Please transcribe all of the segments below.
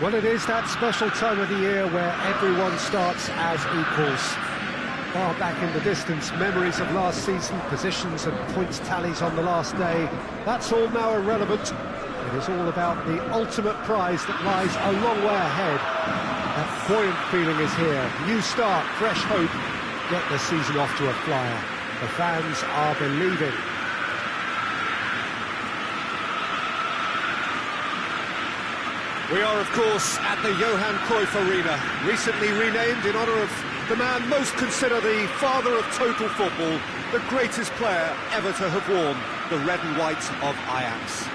Well, it is that special time of the year where everyone starts as equals. Far back in the distance, memories of last season, positions and points tallies on the last day, that's all now irrelevant. It is all about the ultimate prize that lies a long way ahead. That buoyant feeling is here. New start, fresh hope. Get the season off to a flyer. The fans are believing. We are, of course, at the Johan Cruyff Arena, recently renamed in honour of the man most considered the father of total football, the greatest player ever to have worn the red and white of Ajax.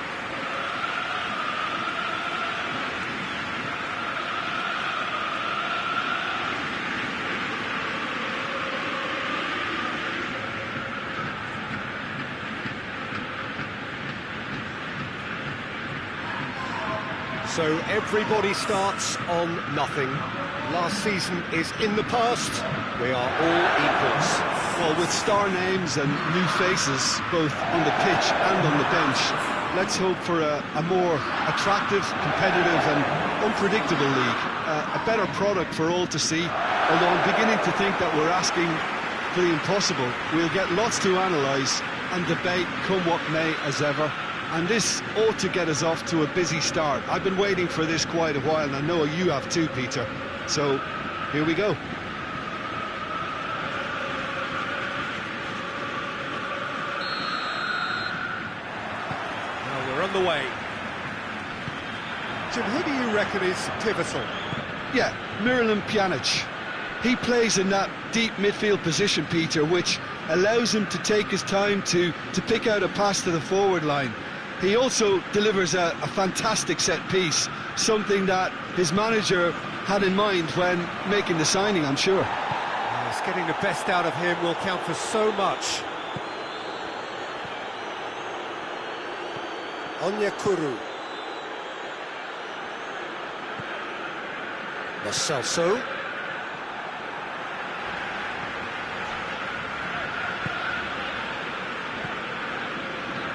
So everybody starts on nothing. Last season is in the past. We are all equals. Well, with star names and new faces, both on the pitch and on the bench, let's hope for a more attractive, competitive and unpredictable league. A better product for all to see, although I'm beginning to think that we're asking for the impossible. We'll get lots to analyse and debate, come what may, as ever. And this ought to get us off to a busy start. I've been waiting for this quite a while, and I know you have too, Peter. So, here we go. Now we're on the way. Jim, who do you reckon is pivotal? Yeah, Miralem Pjanic. He plays in that deep midfield position, Peter, which allows him to take his time to pick out a pass to the forward line. He also delivers a fantastic set piece, something that his manager had in mind when making the signing, I'm sure. Yes, getting the best out of him will count for so much. Onyekuru. Marcelo.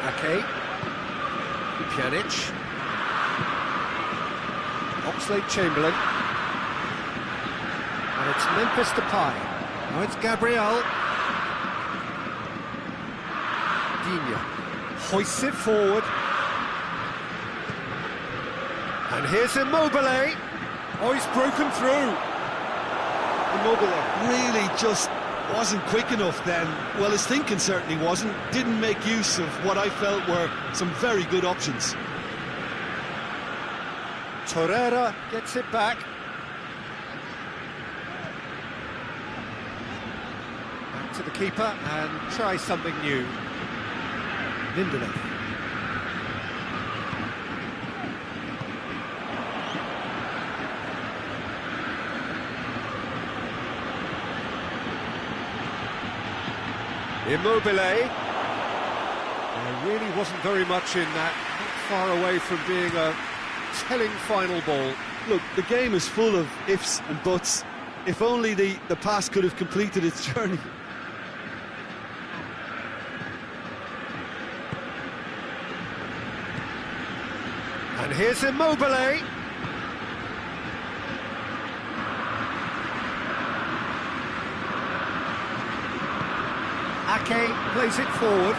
Ake. Pjanic. Oxlade-Chamberlain. And it's Memphis Depay. Now it's Gabriel. Digne hoists it forward. And here's Immobile. Oh, he's broken through. Immobile really just wasn't quick enough then. Well, his thinking certainly wasn't. Didn't make use of what I felt were some very good options. Torreira gets it back. Back to the keeper and try something new. Lenda. Immobile. There really wasn't very much in that, not far away from being a telling final ball. Look, the game is full of ifs and buts. If only the pass could have completed its journey. And here's Immobile. Ake plays it forward.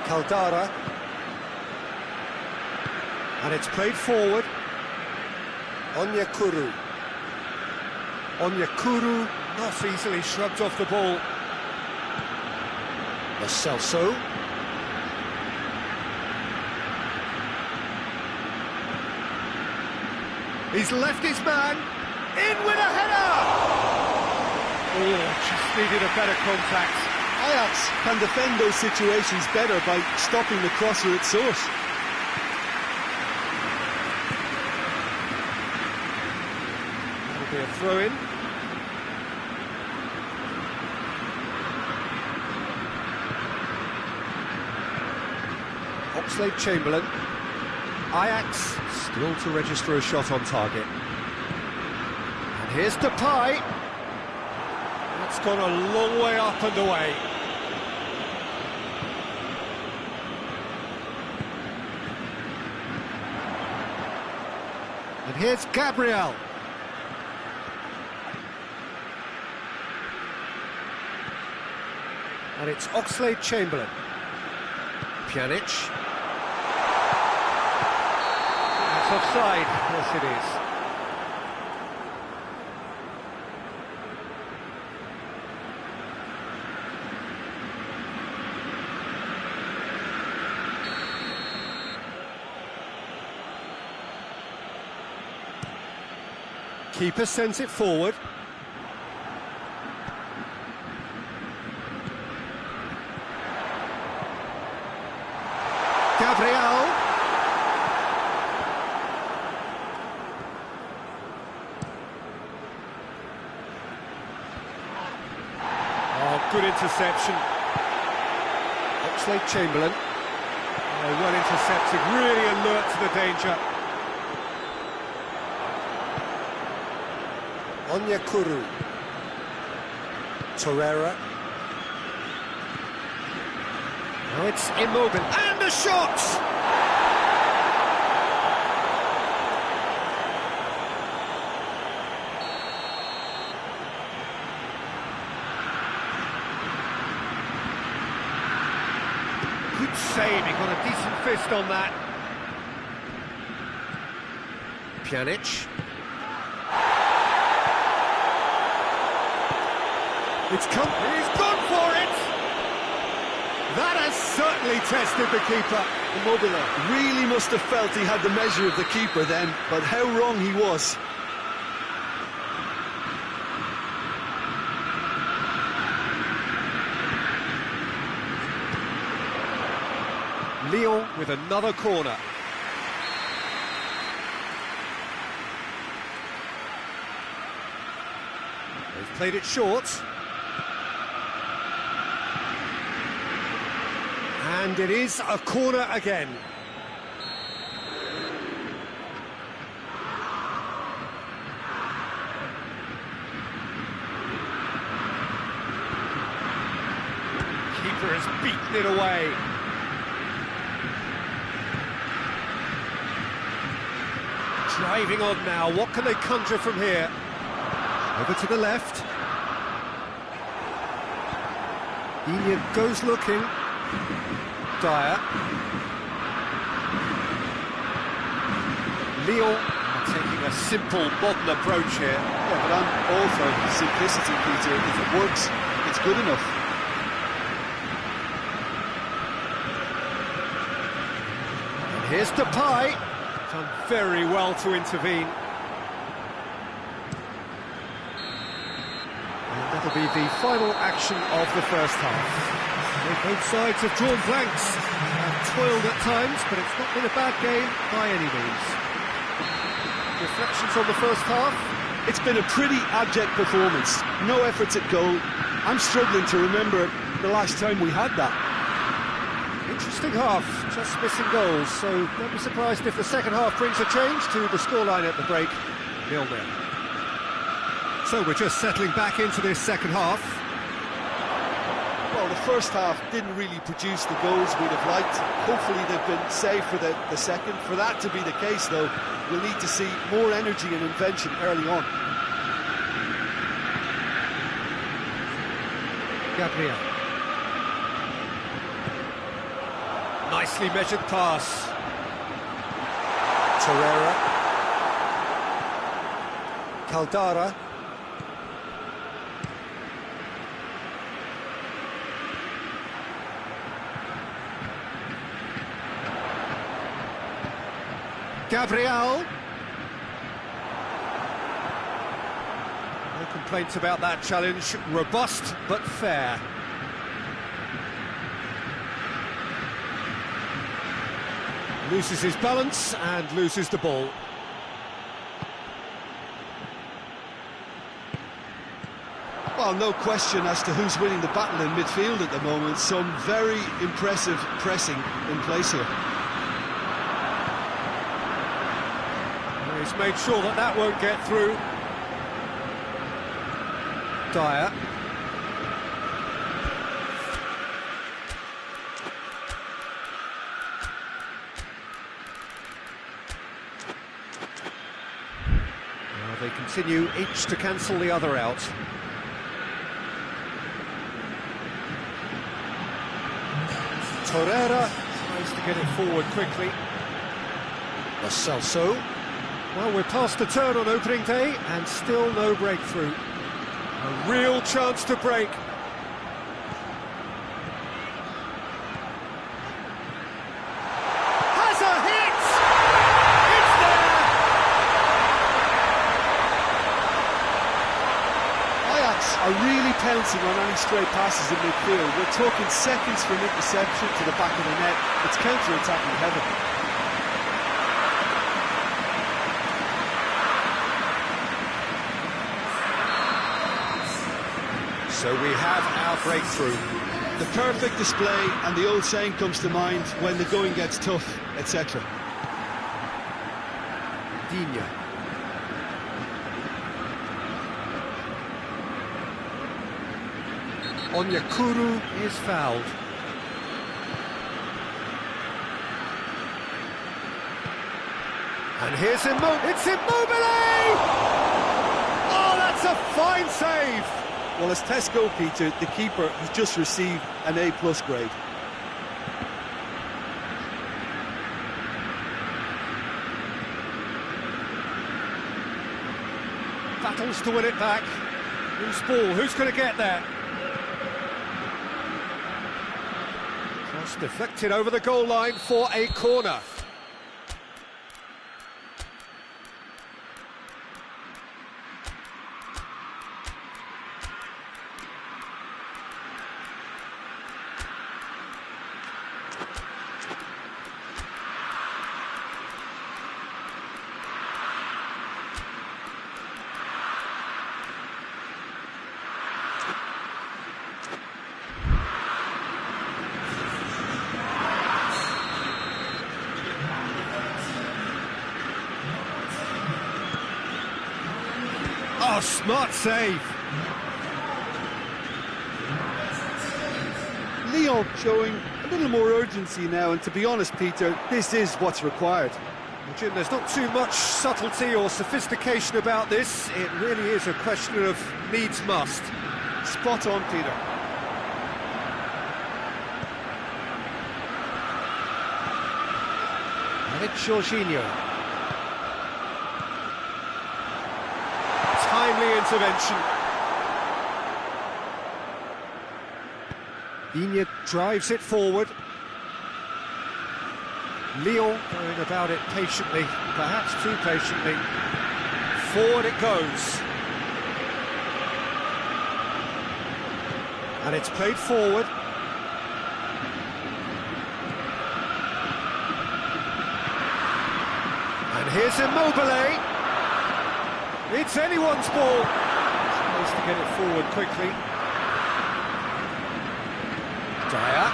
Caldara. And it's played forward. Onyekuru. Onyekuru not easily shrugged off the ball. Marcelo. He's left his man. In with a header! Oh, just needed a better contact. Ajax can defend those situations better by stopping the crosser at source. That'll be a throw-in. Oxlade-Chamberlain. Ajax still to register a shot on target. And here's Depay. That's gone a long way up and away. here's Gabriel. And it's Oxlade-Chamberlain. Pjanic. That's offside. Yes, it is. Keeper sends it forward. Gabriel. Oh, good interception. Oxlade-Chamberlain. Oh, well intercepted, really alert to the danger. Onyekuru. Torreira. Now it's Immobile. And the shot! Good save, he got a decent fist on that. Pjanic. He's gone for it! That has certainly tested the keeper. Immobile really must have felt he had the measure of the keeper then, but how wrong he was. Lyon with another corner. They've played it short. And it is a corner again. Keeper has beaten it away. Driving on now, what can they conjure from here? Over to the left. Inya goes looking. Dyer. Lyon taking a simple, modern approach here. Yeah, but I'm all for simplicity, Peter. If it works, it's good enough. And here's Depay. Done very well to intervene. And that'll be the final action of the first half. Both sides have drawn blanks, have toiled at times, but it's not been a bad game by any means. Reflections on the first half? It's been a pretty abject performance. No efforts at goal. I'm struggling to remember the last time we had that. Interesting half, just missing goals, so don't be surprised if the second half brings a change to the scoreline at the break, 0-0. So we're just settling back into this second half. Well, the first half didn't really produce the goals we'd have liked. Hopefully they've been saved for the second. For that to be the case, though, we'll need to see more energy and invention early on. Gabriel. Nicely measured pass. Torreira. Caldara. Gabriel. No complaints about that challenge. Robust but fair. Loses his balance and loses the ball. Well, no question as to who's winning the battle in midfield at the moment. Some very impressive pressing in place here. He's made sure that that won't get through. Dyer. Well, they continue each to cancel the other out. Torreira tries to get it forward quickly. Marcelo. Well, we're past the turn on opening day and still no breakthrough. A real chance to break. Has a hit! It's there! Ajax are really pouncing on any stray passes in midfield. We're talking seconds from interception to the back of the net. It's counter-attacking heaven. So we have our breakthrough. The perfect display, and the old saying comes to mind, when the going gets tough, etc. Venha. Onyekuru is fouled. And here's Immobile. It's Immobile! Oh, that's a fine save! Well, as Tesco, Peter, the keeper has just received an A+ grade. Battles to win it back. Loose ball, who's going to get there? Cross deflected over the goal line for a corner. Oh, smart save. Leon showing a little more urgency now, and to be honest, Peter, this is what's required. Well, Jim, there's not too much subtlety or sophistication about this. It really is a question of needs must. Spot on, Peter. And it's Jorginho. Timely intervention. Venha drives it forward. Leon going about it patiently, perhaps too patiently. Forward it goes. And it's played forward. And here's Immobile. It's anyone's ball. Supposed to get it forward quickly. Dyer.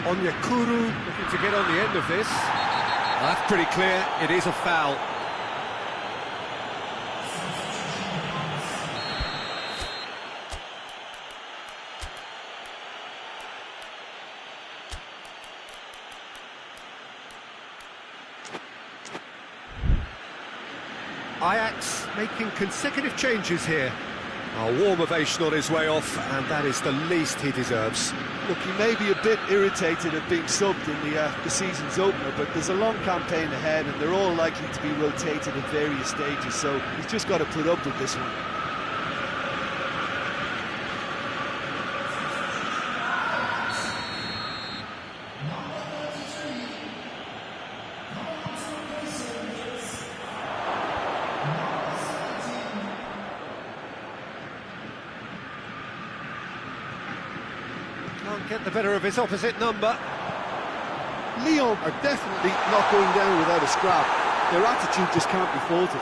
Onyekuru looking to get on the end of this. That's pretty clear, it is a foul. Ajax making consecutive changes here. A warm ovation on his way off, and that is the least he deserves. Look, he may be a bit irritated at being subbed in the season's opener, but there's a long campaign ahead, and they're all likely to be rotated at various stages, so he's just got to put up with this one. Can't get the better of his opposite number. Leon are definitely not going down without a scrap. Their attitude just can't be faulted.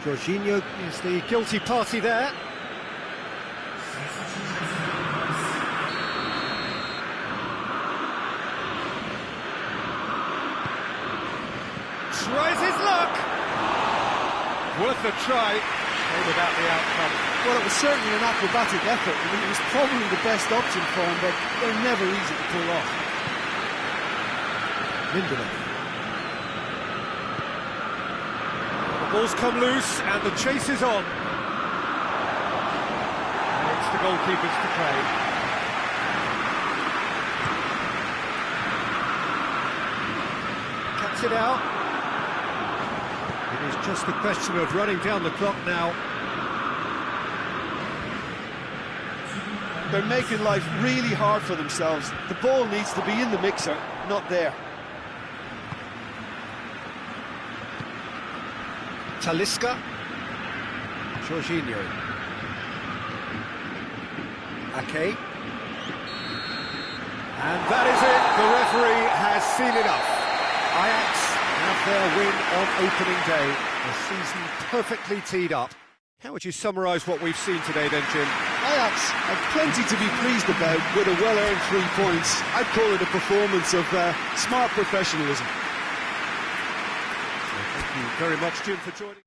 Jorginho is the guilty party there. Tries his luck. Worth a try. Shame about the outcome. Well, it was certainly an acrobatic effort. I mean, it was probably the best option for him, but they're never easy to pull off. Lenda. The ball's come loose and the chase is on. And it's the goalkeepers to play. Cuts it out. It is just a question of running down the clock now. They're making life really hard for themselves. The ball needs to be in the mixer, not there. Talisca. Jorginho. Ake. And that is it. The referee has seen enough. Ajax have their win on opening day. The season perfectly teed up. How would you summarise what we've seen today then, Jim? Ajax have plenty to be pleased about with a well-earned 3 points. I'd call it a performance of smart professionalism. Thank you very much, Jim, for joining.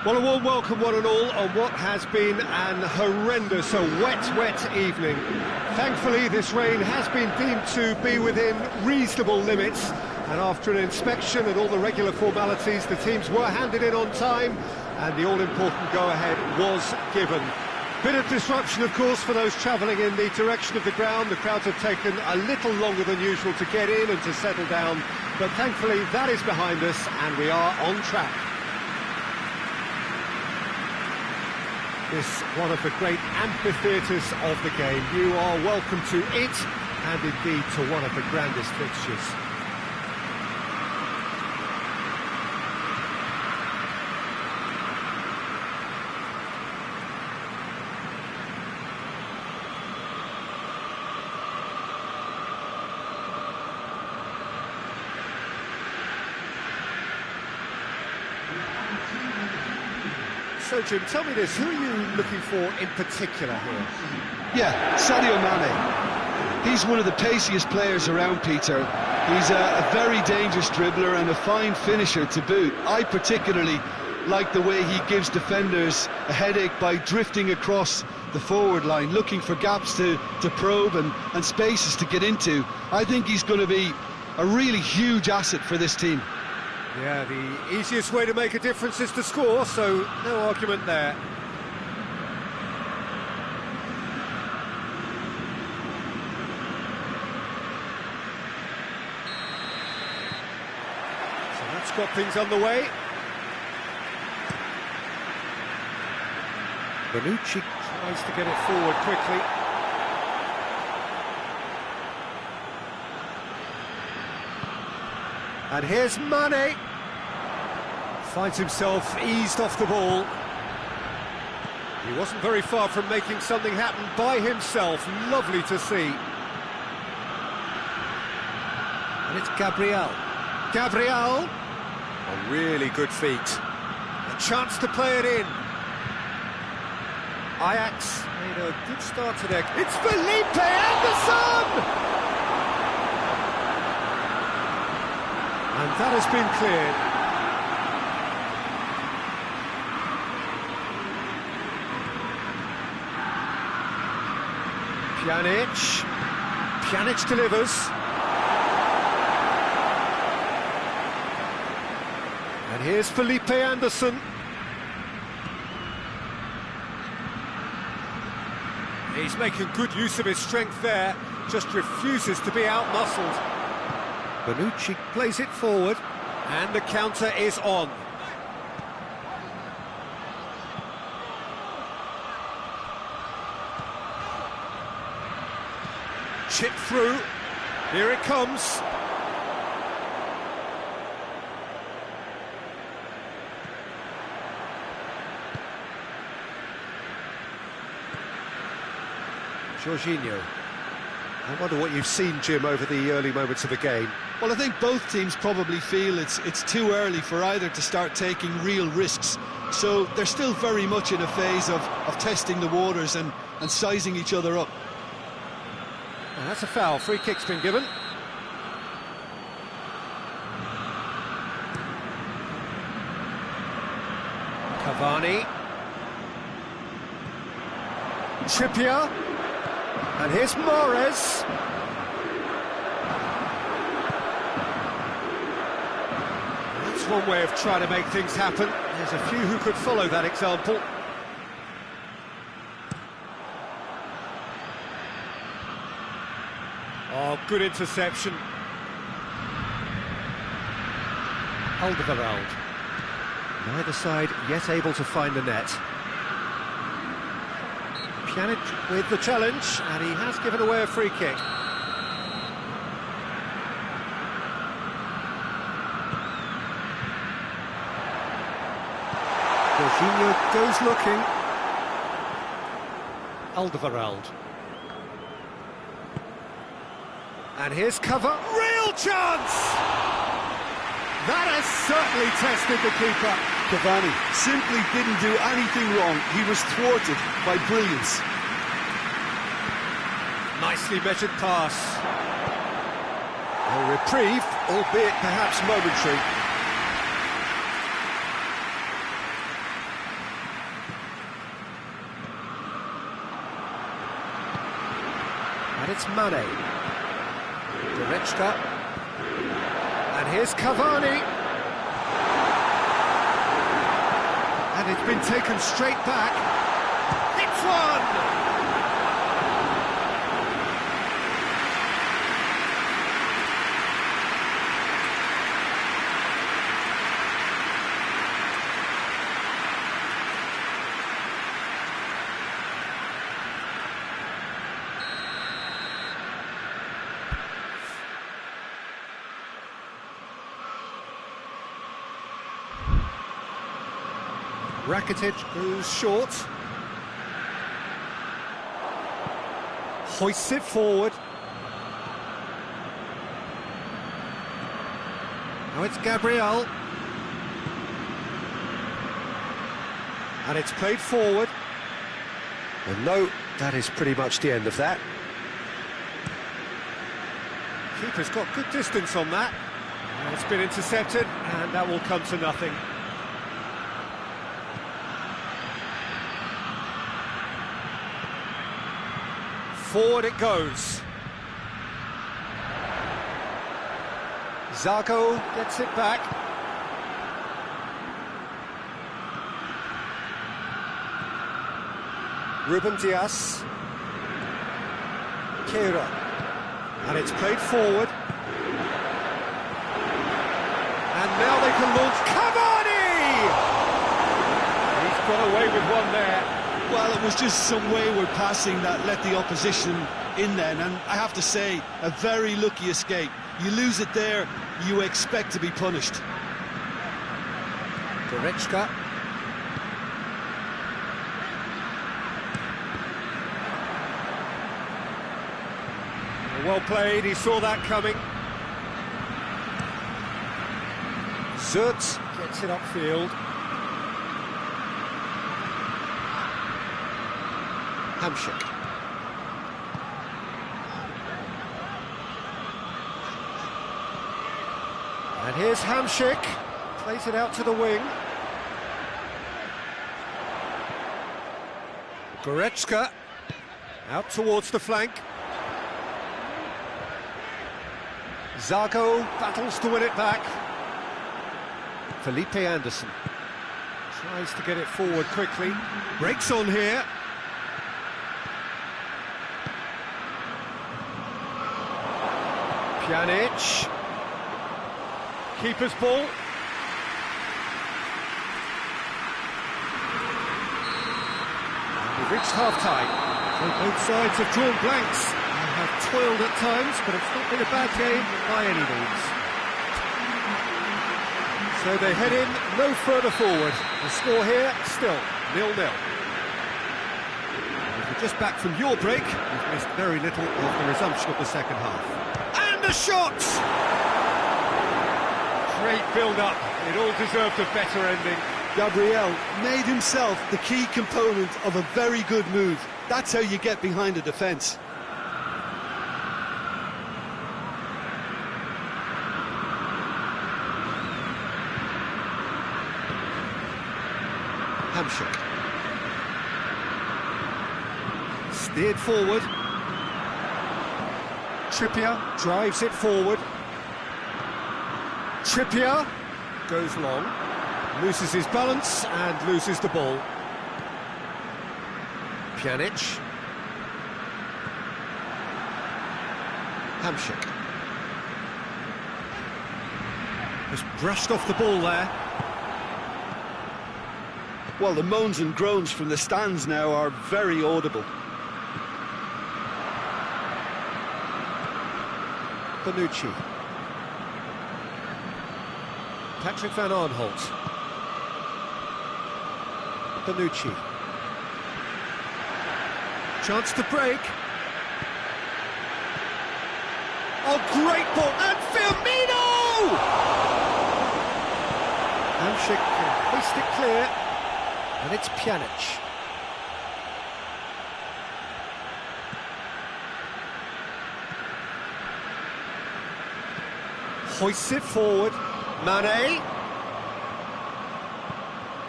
Well, a warm welcome, one and all, on what has been an horrendous, wet evening. Thankfully, this rain has been deemed to be within reasonable limits, and after an inspection and all the regular formalities, the teams were handed in on time, and the all-important go-ahead was given. Bit of disruption, of course, for those travelling in the direction of the ground. The crowds have taken a little longer than usual to get in and to settle down, but thankfully that is behind us and we are on track. This one of the great amphitheatres of the game. You are welcome to it, and indeed to one of the grandest fixtures. So, Jim, tell me this, who are you looking for in particular here? Yeah, Sadio Mane. He's one of the paciest players around, Peter. He's a very dangerous dribbler and a fine finisher to boot. I particularly like the way he gives defenders a headache by drifting across the forward line, looking for gaps to probe and spaces to get into. I think he's going to be a really huge asset for this team. Yeah, the easiest way to make a difference is to score, so no argument there. So that's got things underway. Bonucci tries to get it forward quickly. And here's Mane. Finds himself eased off the ball. He wasn't very far from making something happen by himself. Lovely to see. And it's Gabriel. Gabriel. A really good feat. A chance to play it in. Ajax made a good start to their... It's Felipe Anderson! And that has been cleared. Pjanic delivers. And here's Felipe Anderson. He's making good use of his strength there, just refuses to be out-muscled. Bonucci plays it forward, and the counter is on. Chip through, here it comes. Jorginho. I wonder what you've seen, Jim, over the early moments of the game. Well, I think both teams probably feel it's too early for either to start taking real risks. So they're still very much in a phase of testing the waters and sizing each other up. And that's a foul. Free kick's been given. Cavani. Trippier. And here's Mahrez. That's one way of trying to make things happen. There's a few who could follow that example. Oh, good interception. Alderweireld. Neither side yet able to find the net. Pjanic with the challenge, and he has given away a free kick. Jorginho goes looking. Alderweireld. And here's cover. Real chance! That has certainly tested the keeper. Cavani simply didn't do anything wrong. He was thwarted by brilliance. Nicely measured pass. A reprieve, albeit perhaps momentary. And it's Mane. Goretzka. And here's Cavani. And it's been taken straight back. It's one! Rakitic goes short. Hoists it forward. Now it's Gabriel. And it's played forward. And no, that is pretty much the end of that. Keeper's got good distance on that. It's been intercepted, and that will come to nothing. Forward it goes. Zarco gets it back. Ruben Dias. Kira. And it's played forward. And now they can launch Cavani! He's got away with one there. Well, it was just some wayward passing that let the opposition in then, and I have to say, a very lucky escape. You lose it there, you expect to be punished. Goretzka. Well played, he saw that coming. Zert gets it upfield. Hamsik. And here's Hamsik, plays it out to the wing. Goretzka, out towards the flank. Zarco battles to win it back. Felipe Anderson tries to get it forward quickly. Breaks on here. Pjanic. Keeper's ball. We've reached half-time. So both sides have drawn blanks and have toiled at times, but it's not been a bad game by any means. So they head in no further forward. The score here, still 0-0. If you're just back from your break, you've missed very little of the resumption of the second half. And the shot! Great build-up. It all deserved a better ending. Gabriel made himself the key component of a very good move. That's how you get behind a defence. Hamsik. Steered forward. Trippier drives it forward. Trippier goes long, loses his balance and loses the ball. Pjanic. Hamsik. Just brushed off the ball there. Well, the moans and groans from the stands now are very audible. Bonucci. Patrick van Arnholt. Bonucci. Chance to break. Oh, great ball! And Firmino! Hamsik can hoist it clear. And it's Pjanic. Hoists it forward. Mane.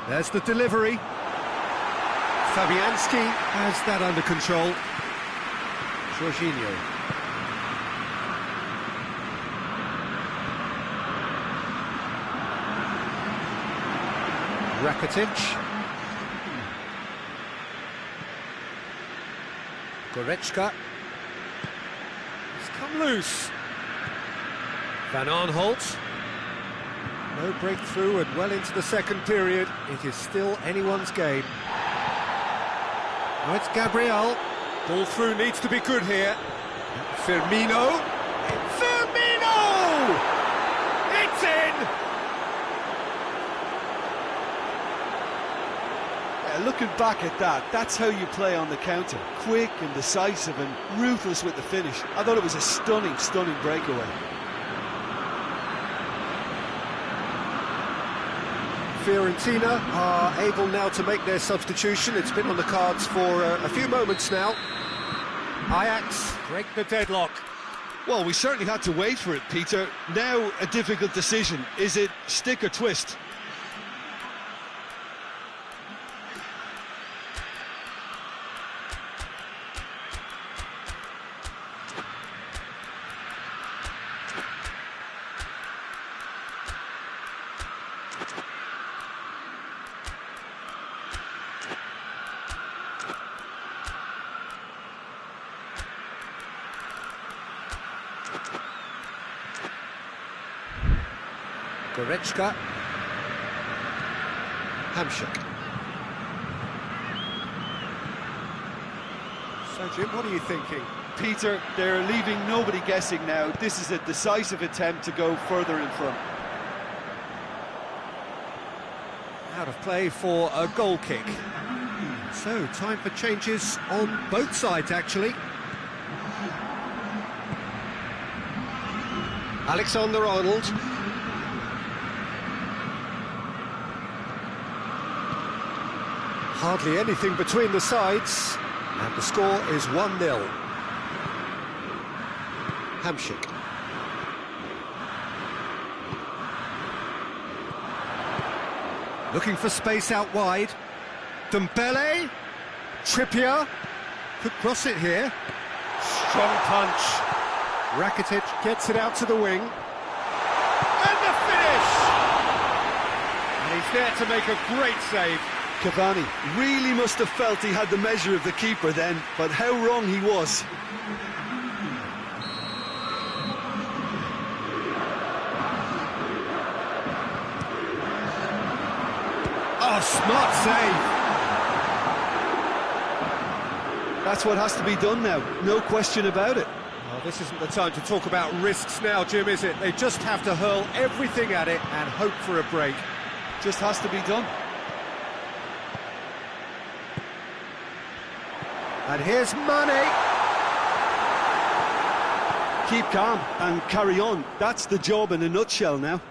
There's the delivery. Fabianski has that under control. Jorginho. Rakitic. Goretzka. It's come loose. Van Aanholt. No breakthrough and well into the second period. It is still anyone's game. Now it's Gabriel. Ball through needs to be good here. Firmino. Firmino! It's in! Looking back at that, that's how you play on the counter. Quick and decisive and ruthless with the finish. I thought it was a stunning, stunning breakaway. Fiorentina are able now to make their substitution. It's been on the cards for a few moments now. Ajax break the deadlock. Well, we certainly had to wait for it, Peter. Now a difficult decision. Is it stick or twist? Goretzka. Hamsik. So, Jim, what are you thinking? Peter, they're leaving nobody guessing now. This is a decisive attempt to go further in front. Out of play for a goal kick. So, time for changes on both sides, actually. Alexander-Arnold. Hardly anything between the sides, and the score is 1-0. Hamsik. Looking for space out wide. Dembele. Trippier. Could cross it here. Strong punch. Rakitic gets it out to the wing. And the finish! And he's there to make a great save. Cavani really must have felt he had the measure of the keeper then, but how wrong he was. Oh, smart save. That's what has to be done now, no question about it. Well, this isn't the time to talk about risks now, Jim, is it? They just have to hurl everything at it and hope for a break. Just has to be done. And here's Mane. Keep calm and carry on. That's the job in a nutshell now.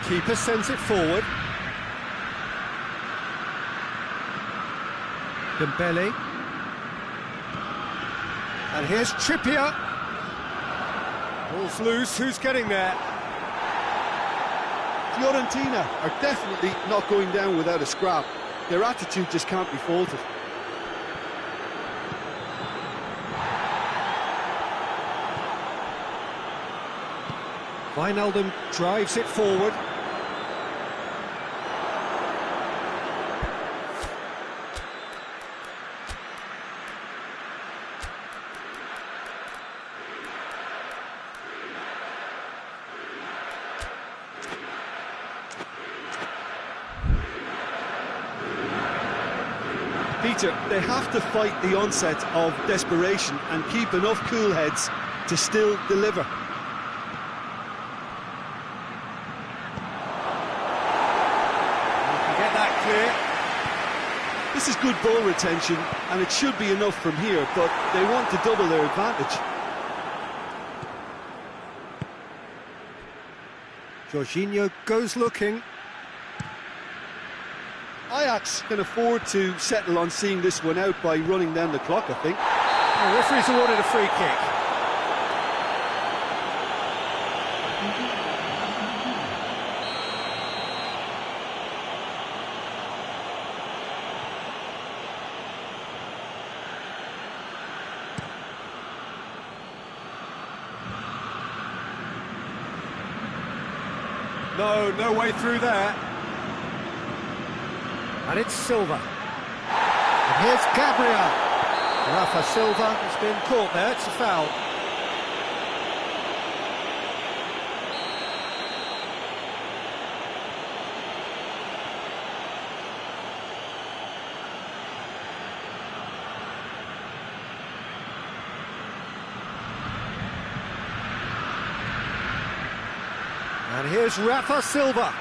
Keeper sends it forward. Dembele. And here's Trippier. Ball's loose, who's getting there? Fiorentina are definitely not going down without a scrap. Their attitude just can't be faulted. Wijnaldum drives it forward. Peter, they have to fight the onset of desperation and keep enough cool heads to still deliver. You can get that clear. This is good ball retention, and it should be enough from here, but they want to double their advantage. Jorginho goes looking. Ajax can afford to settle on seeing this one out by running down the clock, I think. The referee's awarded a free kick. No, no way through there. And it's Silva. And here's Gabriel. Rafa Silva has been caught there, it's a foul. And here's Rafa Silva.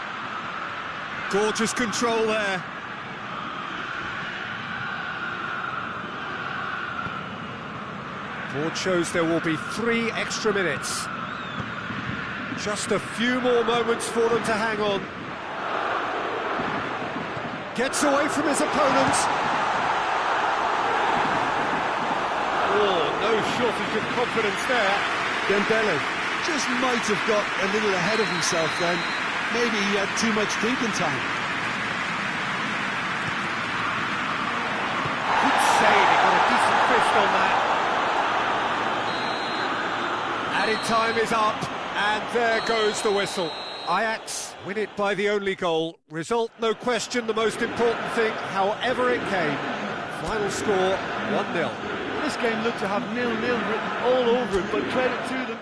Gorgeous control there. Board shows there will be 3 extra minutes. Just a few more moments for them to hang on. Gets away from his opponent. Oh, no shortage of confidence there. Dembele just might have got a little ahead of himself then. Maybe he had too much thinking time. Good save, he got a decent fist on that. Added time is up, and there goes the whistle. Ajax win it by the only goal. Result, no question, the most important thing, however it came. Final score, 1-0. This game looked to have 0-0 written all over it, but credit to them.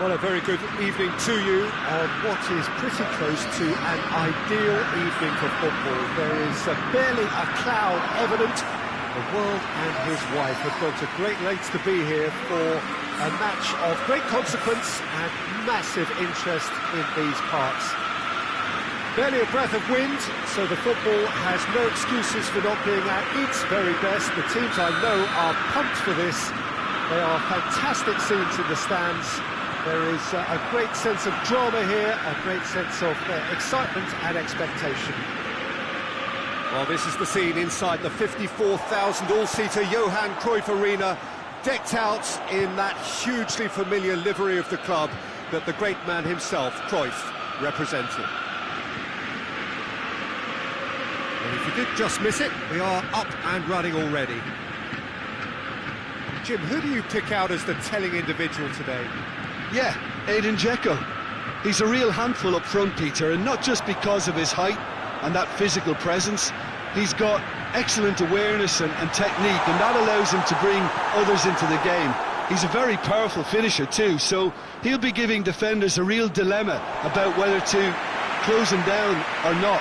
Well, a very good evening to you on what is pretty close to an ideal evening for football. There is barely a cloud evident. The world and his wife have gone to great lengths to be here for a match of great consequence and massive interest in these parts. Barely a breath of wind, so the football has no excuses for not being at its very best. The teams I know are pumped for this. They are fantastic scenes in the stands. There is a great sense of drama here, a great sense of excitement and expectation. Well, this is the scene inside the 54,000 all-seater Johan Cruyff Arena, decked out in that hugely familiar livery of the club that the great man himself, Cruyff, represented. And if you did just miss it, we are up and running already. Jim, who do you pick out as the telling individual today? Yeah, Edin Dzeko. He's a real handful up front, Peter, and not just because of his height and that physical presence. He's got excellent awareness and technique, and that allows him to bring others into the game. He's a very powerful finisher too, so he'll be giving defenders a real dilemma about whether to close him down or not.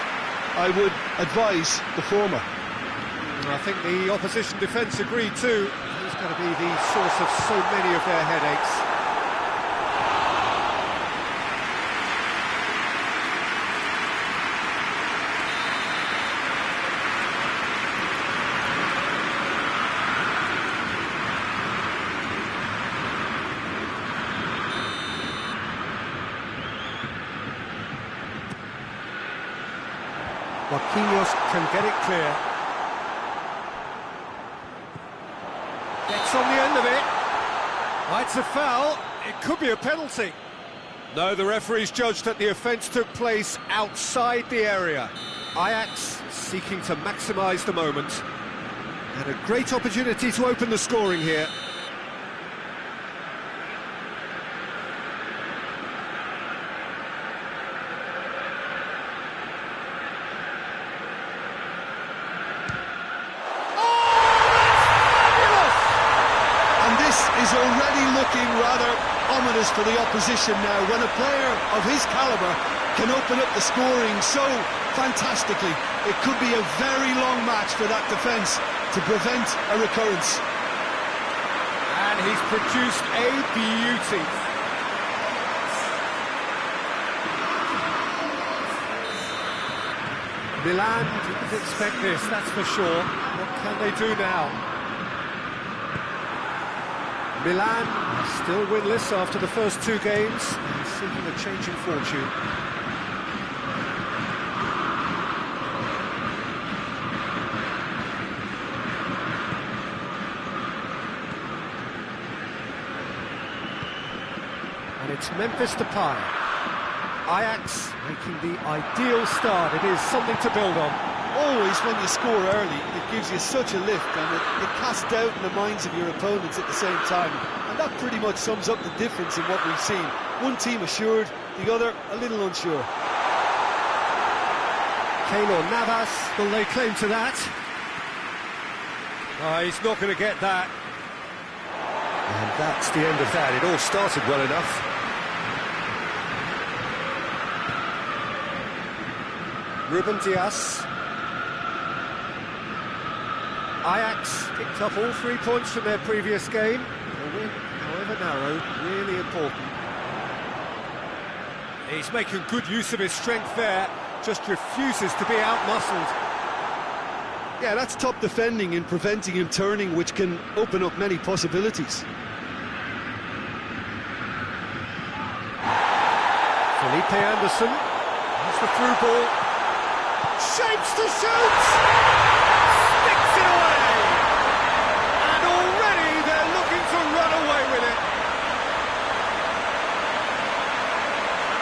I would advise the former. I think the opposition defence agree too. He's going to be the source of so many of their headaches. Marquinhos can get it clear. Gets on the end of it. Oh, it's a foul. It could be a penalty. No, the referee's judged that the offence took place outside the area. Ajax seeking to maximise the moment. And a great opportunity to open the scoring here. Is already looking rather ominous for the opposition now, when a player of his calibre can open up the scoring so fantastically. It could be a very long match for that defence to prevent a recurrence. And he's produced a beauty. Milan didn't expect this, that's for sure. What can they do now? Milan still winless after the first two games, seeking a change in fortune. And it's Memphis Depay. Ajax making the ideal start. It is something to build on. Always when you score early, it gives you such a lift, and it casts doubt in the minds of your opponents at the same time. And that pretty much sums up the difference in what we've seen. One team assured, the other a little unsure. Keylor Navas, will lay claim to that? He's not going to get that. And that's the end of that. It all started well enough. Ruben Dias. Ajax picked up all 3 points from their previous game. A win, however narrow, really important. He's making good use of his strength there, just refuses to be out-muscled. Yeah, that's top defending and preventing him turning, which can open up many possibilities. Felipe Anderson, that's the through ball. Shapes to shoot! Sticks it away! And already they're looking to run away with it.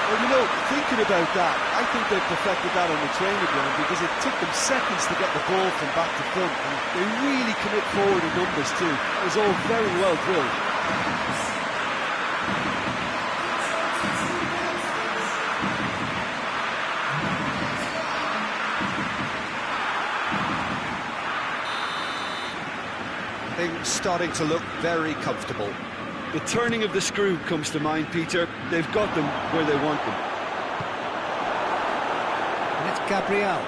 Well, you know, thinking about that, I think they've perfected that on the training ground, because it took them seconds to get the ball from back to front, and they really commit forward in numbers too. It was all very well drilled. Things starting to look very comfortable. The turning of the screw comes to mind, Peter. They've got them where they want them. And it's Gabriel.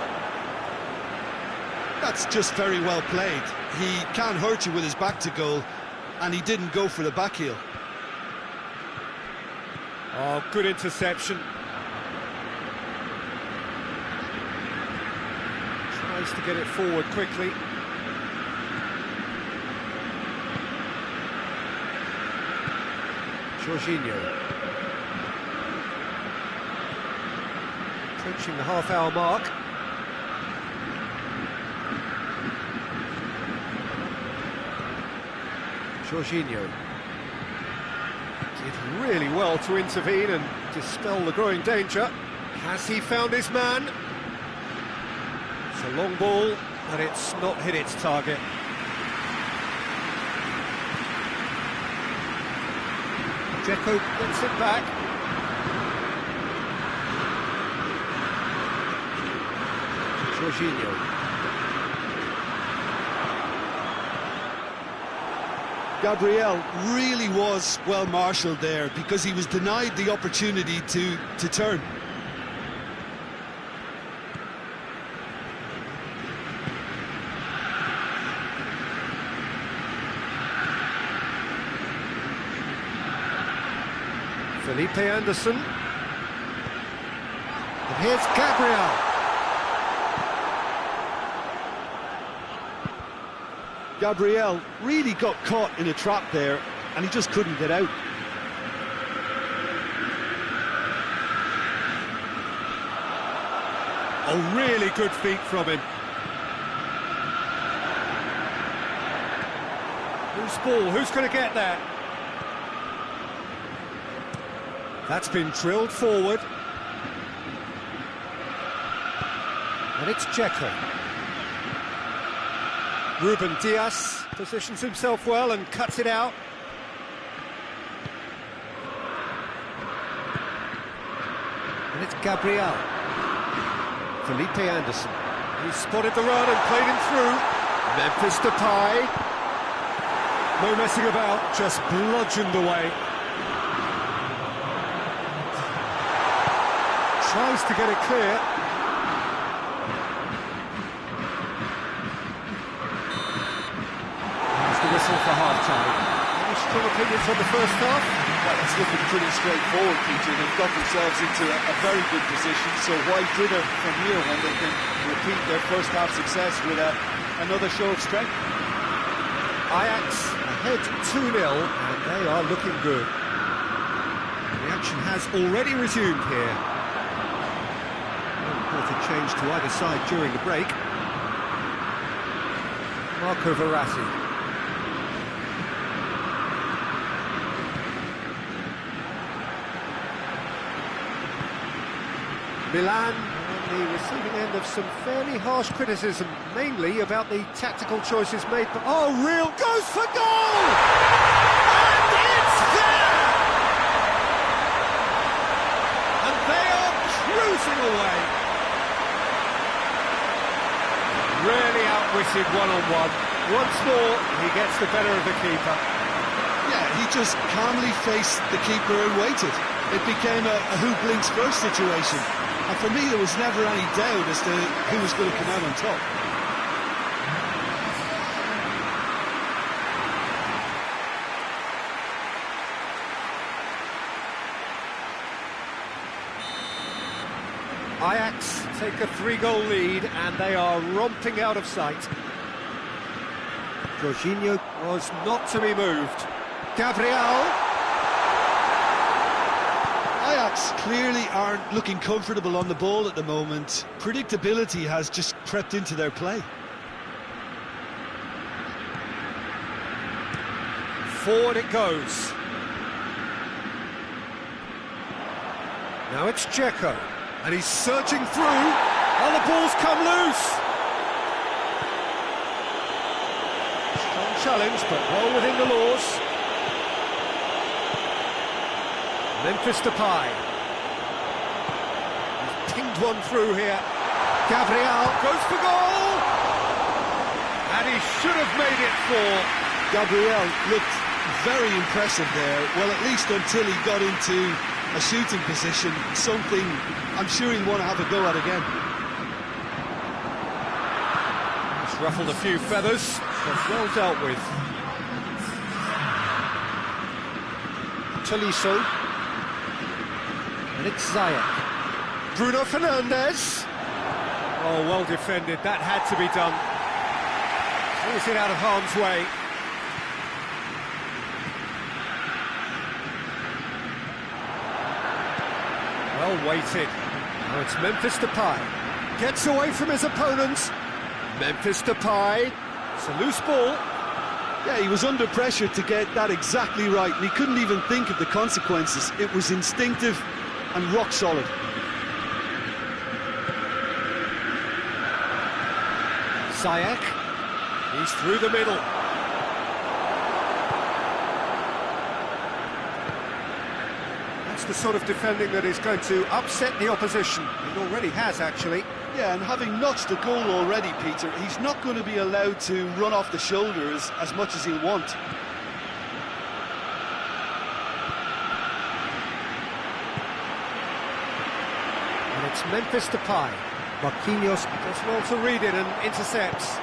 That's just very well played. He can't hurt you with his back to goal, and he didn't go for the back heel. Oh, good interception. Tries to get it forward quickly. Jorginho. Approaching the half-hour mark. Jorginho did really well to intervene and dispel the growing danger. Has he found his man? It's a long ball, but it's not hit its target. Dzeko gets it back. Jorginho. Gabriel really was well marshalled there because he was denied the opportunity to turn. Felipe Anderson. And here's Gabriel. Gabriel really got caught in a trap there, and he just couldn't get out. Oh, really good feet from him. Who's ball? Who's going to get that? That's been drilled forward. And it's Dzeko. Ruben Dias positions himself well and cuts it out. And it's Gabriel. Felipe Anderson. He spotted the run and played him through. Memphis Depay. No messing about, just bludgeoned away. Tries to get it clear. Whistle for half-time. Any strong opinions on the first half? Well, it's looking pretty straightforward, Peter. They've got themselves into a very good position, so why dither from here when they can repeat their first half success with another show of strength? Ajax ahead 2-0, and they are looking good. The action has already resumed here. No reported change to either side during the break. Marco Verratti. Milan on the receiving end of some fairly harsh criticism, mainly about the tactical choices made. But oh, real goes for goal! And it's there! And they are cruising away. Really outwitted one-on-one. Once more, he gets the better of the keeper. Yeah, he just calmly faced the keeper and waited. It became a who blinks first situation. And for me, there was never any doubt as to who was going to come out on top. Ajax take a 3-goal lead, and they are romping out of sight. Jorginho was not to be moved. Gabriel. Ajax clearly aren't looking comfortable on the ball at the moment. Predictability has just crept into their play. Forward it goes. Now it's Dzeko, and he's surging through. Oh, the ball's come loose. Strong challenge, but well within the laws. Memphis Depay. He's pinged one through here. Gabriel goes for goal! And he should have made it 4. Gabriel looked Very impressive there. Well, at least until he got into a shooting position, something I'm sure he'll want to have a go at again. It's ruffled a few feathers, but well dealt with. Tolisso. And it's Ziyech. Bruno Fernandes. Oh, well defended. That had to be done. Always it out of harm's way. Well weighted. Now it's Memphis Depay. Gets away from his opponents. Memphis Depay. It's a loose ball. Yeah, he was under pressure to get that exactly right, and he couldn't even think of the consequences. It was instinctive and rock solid. Ziyech. He's through the middle. That's the sort of defending that is going to upset the opposition. It already has, actually. Yeah, and having notched a goal already, Peter, he's not going to be allowed to run off the shoulders as much as he'll want. And it's Memphis Depay. Marquinhos does well to read it and intercepts.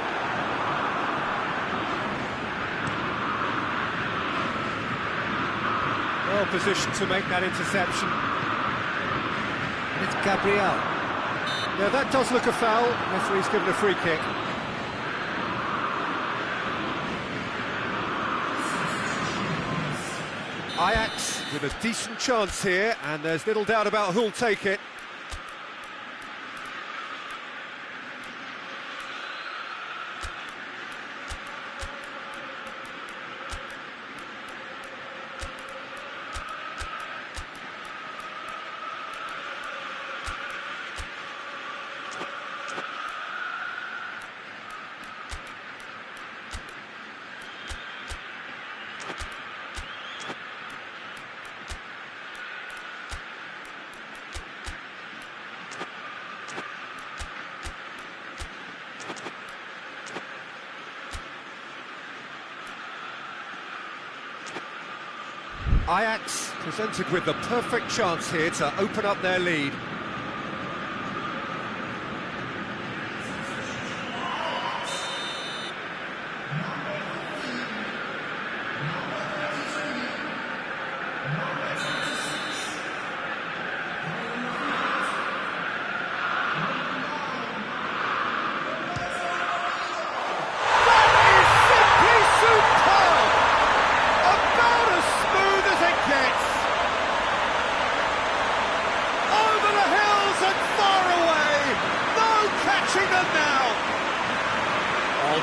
Well positioned to make that interception. And it's Gabriel. Yeah, that does look a foul. Referee's given a free kick. Ajax with a decent chance here, and there's little doubt about who'll take it. Ajax presented with the perfect chance here to open up their lead.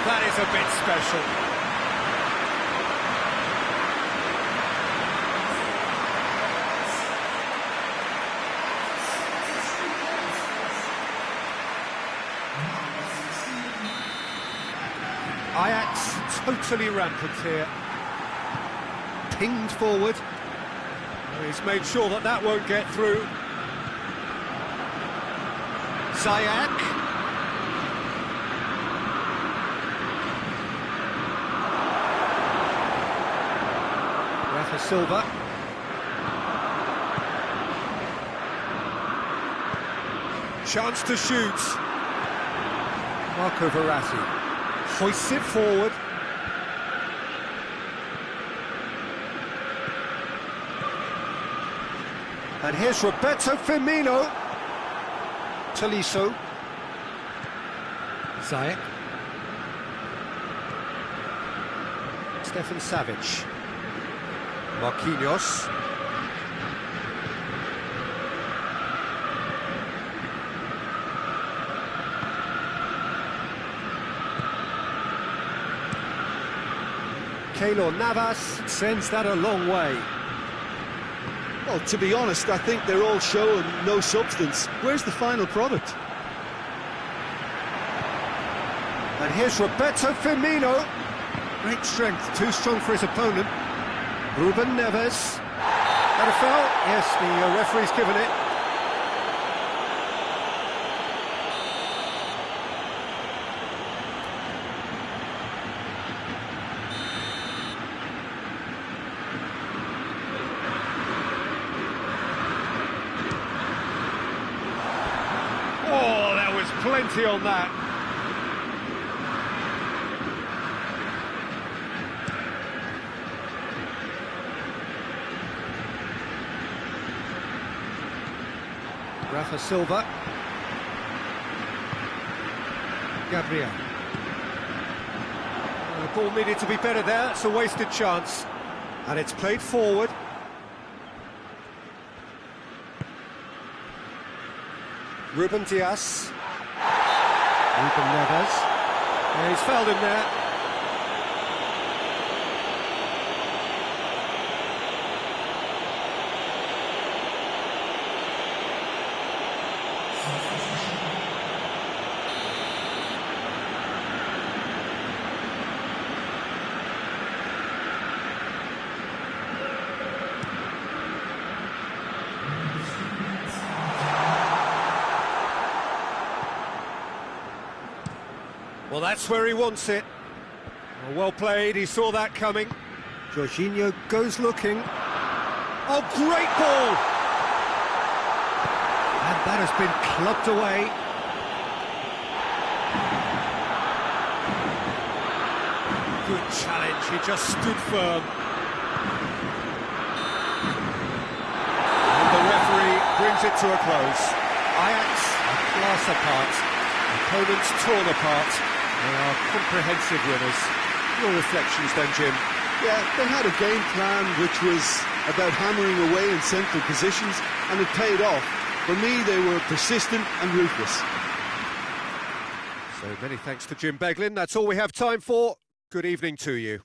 That is a bit special. Ajax totally rampant here. Pinged forward. He's made sure that that won't get through. Ziyech. Silva. Chance to shoot. Marco Verratti hoists it forward. And here's Roberto Firmino. Tolisso. Ziyech. Stefan Savic. Marquinhos. Keylor Navas sends that a long way. Well, to be honest, I think they're all showing no substance. Where's the final product? And here's Roberto Firmino. Great strength, too strong for his opponent. Ruben Neves. That a foul? Yes, the referee's given it. plenty on that. Rafa Silva. Gabriel. The ball needed to be better there, it's a wasted chance. And it's played forward. Ruben Dias. Ruben Neves. Yeah, he's fouled him there. Well, that's where he wants it. Well played, he saw that coming. Jorginho goes looking. Oh, great ball! And that has been clubbed away. Good challenge, he just stood firm. And the referee brings it to a close. Ajax are class apart. Opponents torn apart. They are comprehensive winners. Your reflections then, Jim? Yeah, they had a game plan which was about hammering away in central positions, and it paid off. For me, they were persistent and ruthless. So many thanks to Jim Beglin. That's all we have time for. Good evening to you.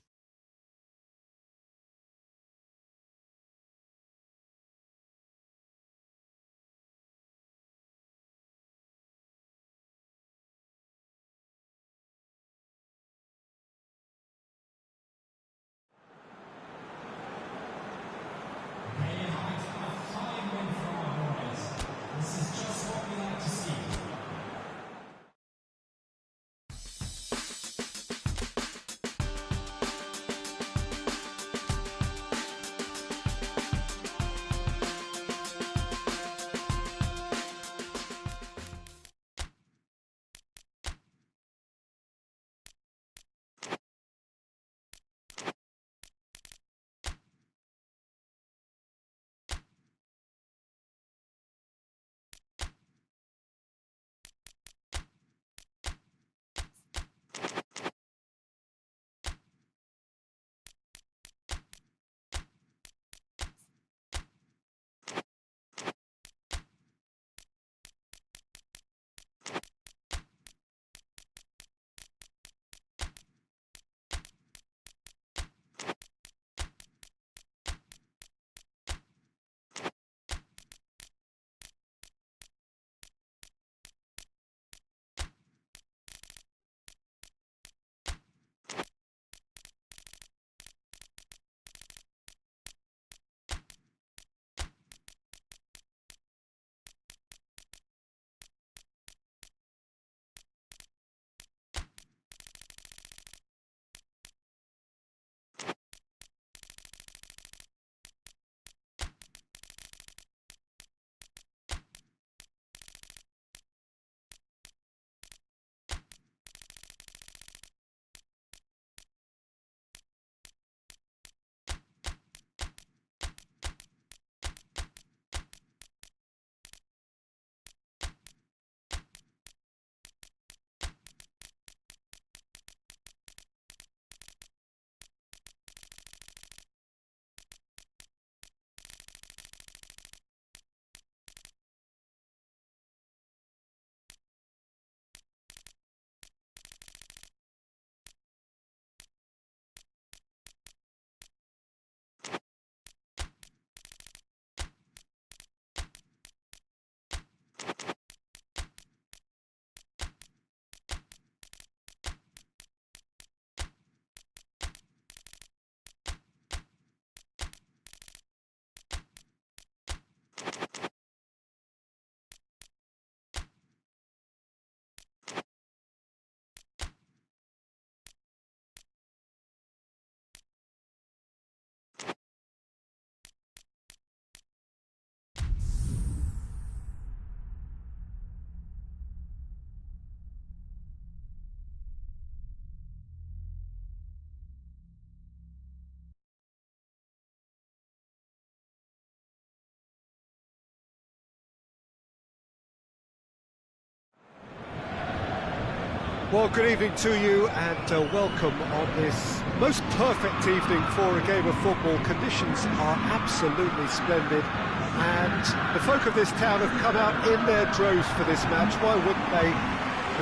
Well, good evening to you and welcome on this most perfect evening for a game of football. Conditions are absolutely splendid and the folk of this town have come out in their droves for this match. Why wouldn't they?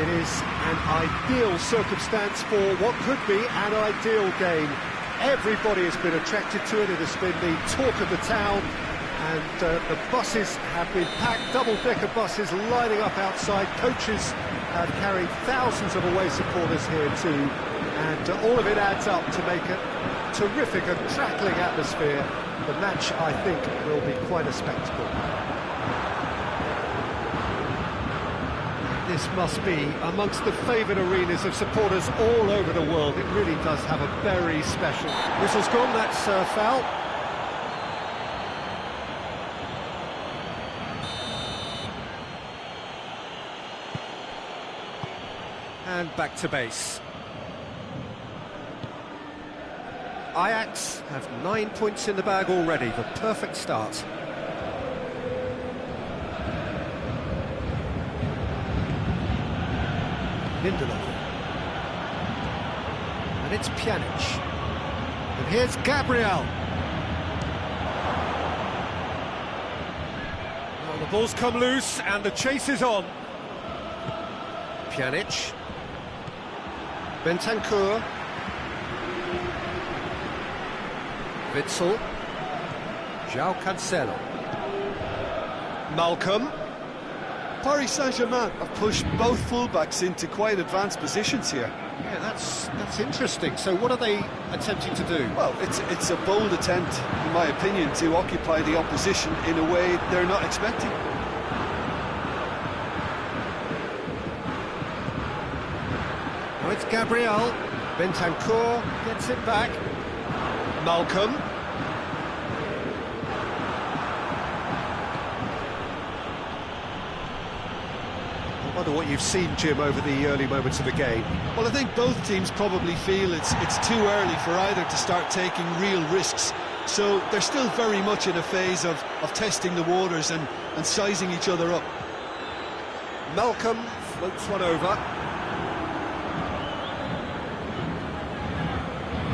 It is an ideal circumstance for what could be an ideal game. Everybody has been attracted to it. It has been the talk of the town. And the buses have been packed, double-decker buses lining up outside. Coaches have carried thousands of away supporters here too, and all of it adds up to make a terrific and crackling atmosphere. The match, I think, will be quite a spectacle. This must be amongst the favoured arenas of supporters all over the world. It really does have a very special... Whistle's gone, that's foul. And back to base. Ajax have 9 points in the bag already, the perfect start. Lindelof. And it's Pjanic. And here's Gabriel. Well, the ball's come loose and the chase is on. Pjanic. Bentancur. Witsel. João Cancelo. Malcolm. Paris Saint-Germain have pushed both fullbacks into quite advanced positions here. Yeah, that's interesting. So what are they attempting to do? Well, it's a bold attempt, in my opinion, to occupy the opposition in a way they're not expecting. Now it's Gabriel. Bentancur gets it back. Malcolm. I wonder what you've seen, Jim, over the early moments of the game. Well, I think both teams probably feel it's too early for either to start taking real risks. So they're still very much in a phase of testing the waters and sizing each other up. Malcolm floats one over.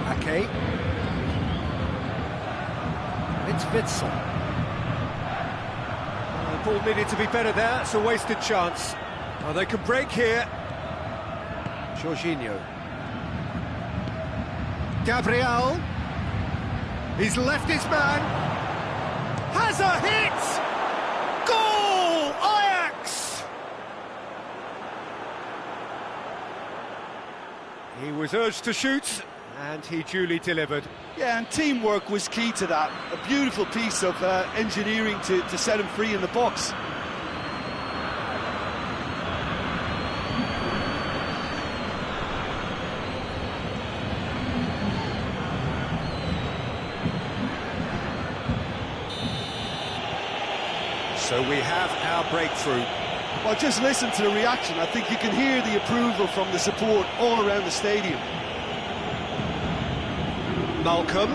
Ake. It's Witsel. The ball needed to be better there, it's a wasted chance. Oh, they can break here. Jorginho. Gabriel. He's left his man. Has a hit! Goal! Ajax! He was urged to shoot, and he duly delivered. Yeah, and teamwork was key to that. A beautiful piece of engineering to set him free in the box. So we have our breakthrough. Well, just listen to the reaction. I think you can hear the approval from the support all around the stadium. Malcolm.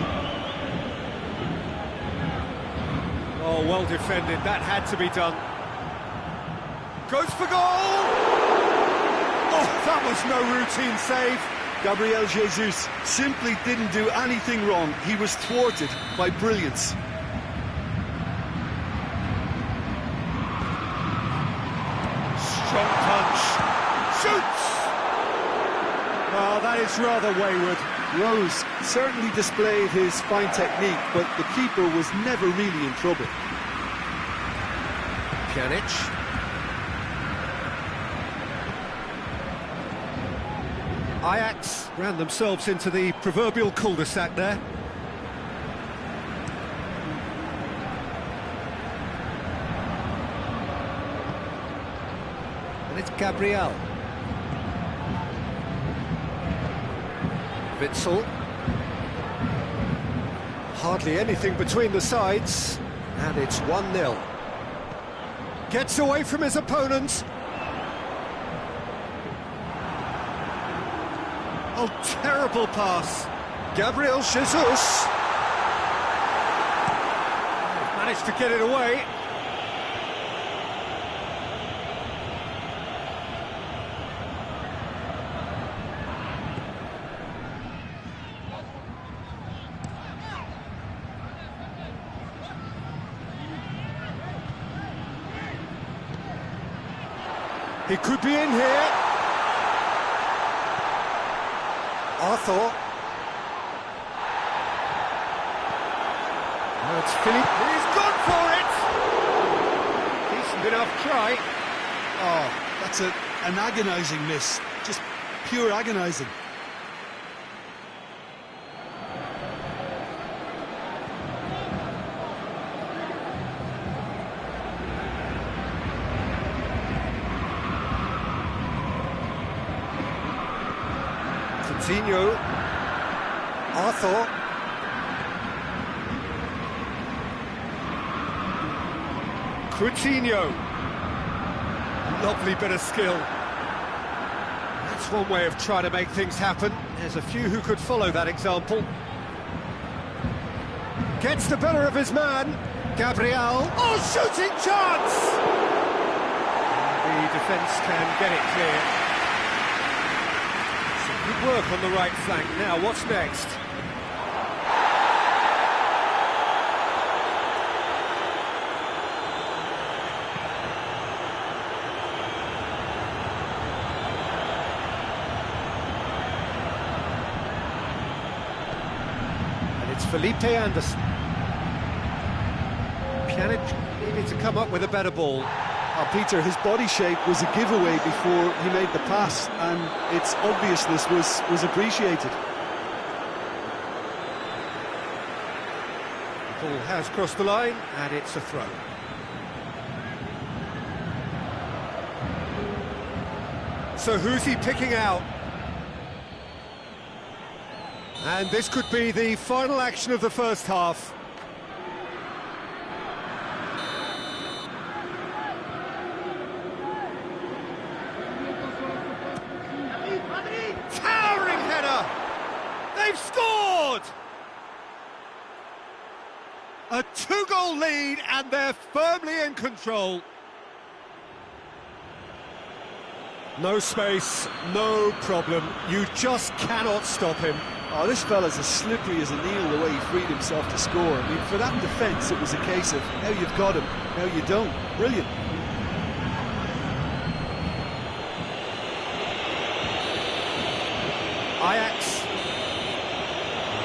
Oh, well defended. That had to be done. Goes for goal! Oh, that was no routine save. Gabriel Jesus simply didn't do anything wrong. He was thwarted by brilliance. Strong punch. Shoots! Oh, that is rather wayward. Rose certainly displayed his fine technique, but the keeper was never really in trouble. Pjanic. Ajax ran themselves into the proverbial cul-de-sac there. And it's Gabriel. Witsel. Hardly anything between the sides, and it's 1-0. Gets away from his opponents. Oh, terrible pass. Gabriel Jesus. Managed to get it away. He could be in here. Arthur. Now it's Philippe. He's gone for it! Decent enough try. Oh, that's an agonising miss. Just pure agonising. Coutinho. Arthur. Coutinho. Lovely bit of skill. That's one way of trying to make things happen. There's a few who could follow that example. Gets the better of his man. Gabriel. Oh, shooting chance! The defence can get it clear. Some good work on the right flank. Now, what's next? Felipe Anderson. Pjanic needed to come up with a better ball. Oh, Peter, his body shape was a giveaway before he made the pass, and its obviousness was appreciated. The ball has crossed the line, and it's a throw. So who's he picking out? And this could be the final action of the first half. Towering header! They've scored! A two-goal lead, and they're firmly in control. No space, no problem. You just cannot stop him. Oh, this fella's as slippery as a needle the way he freed himself to score. I mean, for that defence, it was a case of now you've got him, now you don't. Brilliant. Ajax.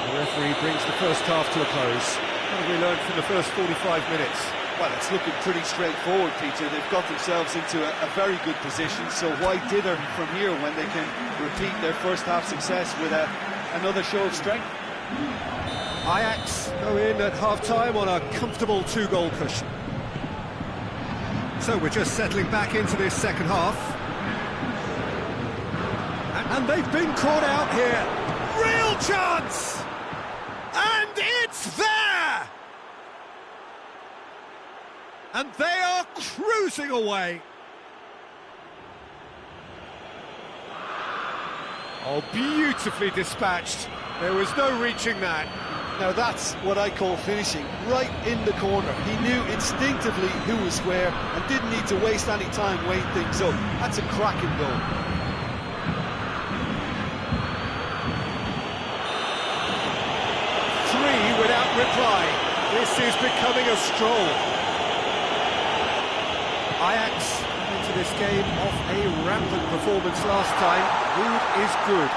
The referee brings the first half to a close. What have we learned from the first 45 minutes? Well, it's looking pretty straightforward, Peter. They've got themselves into a very good position, so why dither from here when they can repeat their first half success with another show of strength? Ajax go in at half-time on a comfortable two-goal cushion. So we're just settling back into this second half. And they've been caught out here. Real chance! And it's there! And they are cruising away. Oh, beautifully dispatched. There was no reaching that. Now that's what I call finishing, right in the corner. He knew instinctively who was where and didn't need to waste any time weighing things up. That's a cracking goal. Three without reply. This is becoming a stroll. Ajax into this game off a rampant performance last time. Mood is good.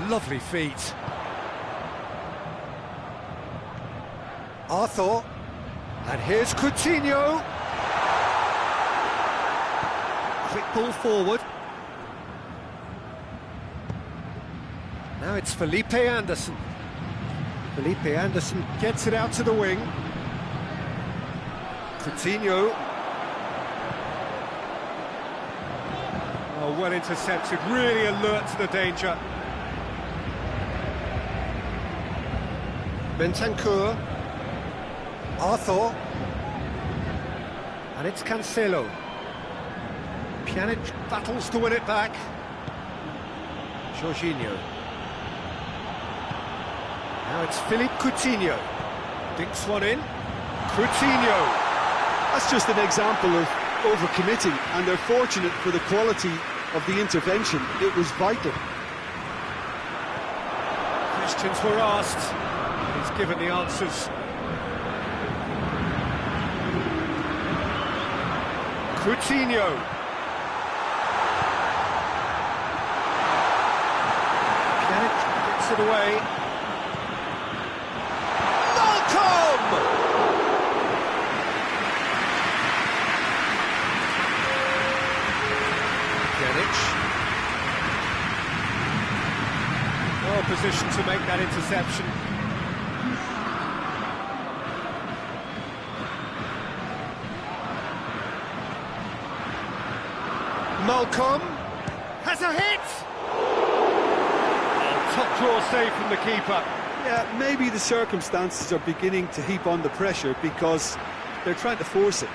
Lovely feet. Arthur. And here's Coutinho. Quick ball forward. Now it's Felipe Anderson. Felipe Anderson gets it out to the wing. Coutinho. Oh, well intercepted, really alert to the danger. Bentancur. Arthur. And it's Cancelo. Pjanic battles to win it back. Jorginho. Now it's Philippe Coutinho. Dinks one in. Coutinho. That's just an example of overcommitting, and they're fortunate for the quality of the intervention. It was vital. Questions were asked. He's given the answers. Coutinho. Gets it away. Malcolm! Well positioned to make that interception. Malcolm has a hit! Oh, top draw save from the keeper. Yeah, maybe the circumstances are beginning to heap on the pressure because they're trying to force it.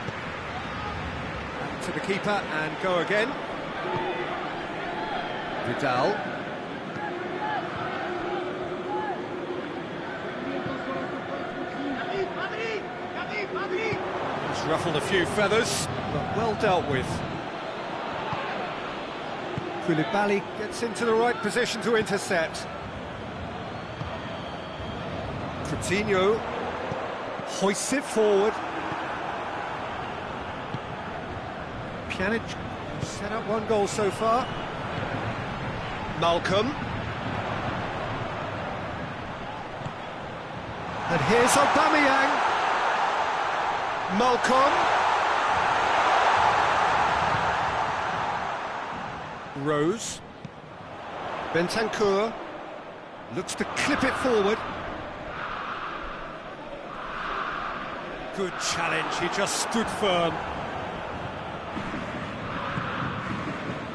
Back to the keeper and go again. Vidal. He's ruffled a few feathers, but well dealt with. Koulibaly gets into the right position to intercept. Coutinho hoists it forward. Pjanic set up one goal so far. Malcolm. And here's Aubameyang. Malcolm. Rose. Bentancur looks to clip it forward. Good challenge, he just stood firm.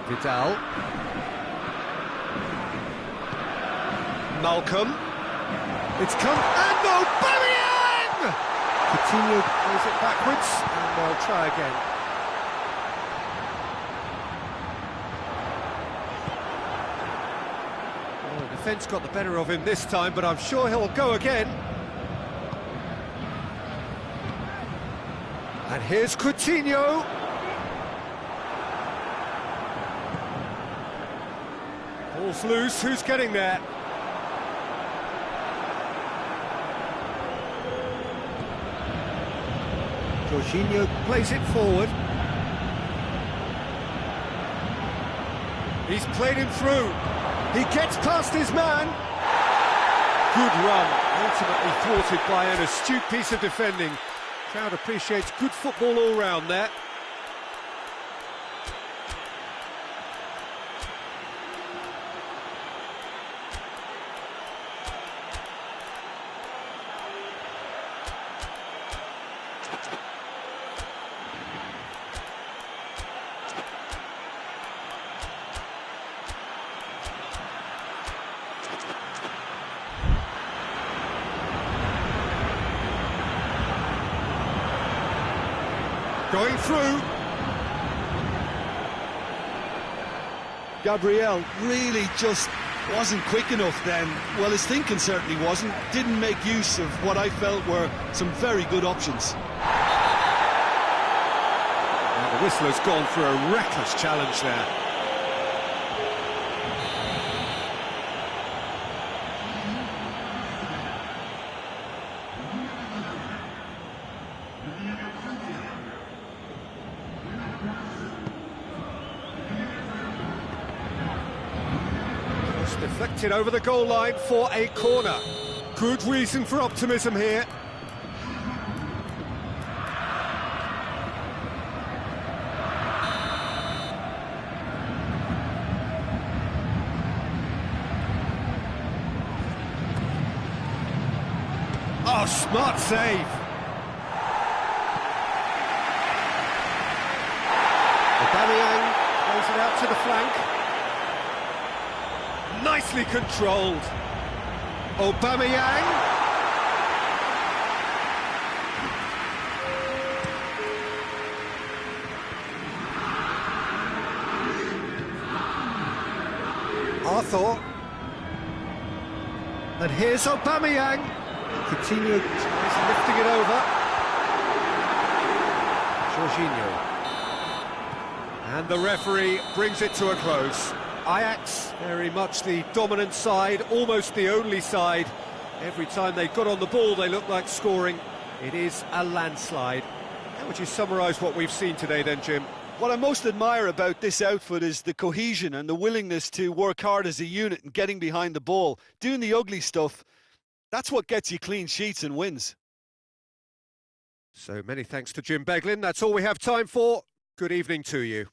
Vidal. Malcolm. It's come, and Aubameyang! Coutinho plays it backwards, and they'll try again. Well, the defence got the better of him this time, but I'm sure he'll go again. And here's Coutinho. Ball's loose, who's getting there? Jorginho plays it forward. He's played him through. He gets past his man. Good run, ultimately thwarted by an astute piece of defending. Crowd appreciates good football all round there. Going through. Gabriel really just wasn't quick enough then. Well, his thinking certainly wasn't. Didn't make use of what I felt were some very good options. And the whistler's gone for a reckless challenge there. Deflected over the goal line for a corner. Good reason for optimism here. Oh, smart save. Aubameyang plays it out to the flank. Nicely controlled. Aubameyang. Arthur. And here's Aubameyang. Coutinho is lifting it over. Jorginho. And the referee brings it to a close. Ajax, very much the dominant side, almost the only side. Every time they got on the ball, they looked like scoring. It is a landslide. How would you summarise what we've seen today then, Jim? What I most admire about this outfit is the cohesion and the willingness to work hard as a unit and getting behind the ball. Doing the ugly stuff, that's what gets you clean sheets and wins. So many thanks to Jim Beglin. That's all we have time for. Good evening to you.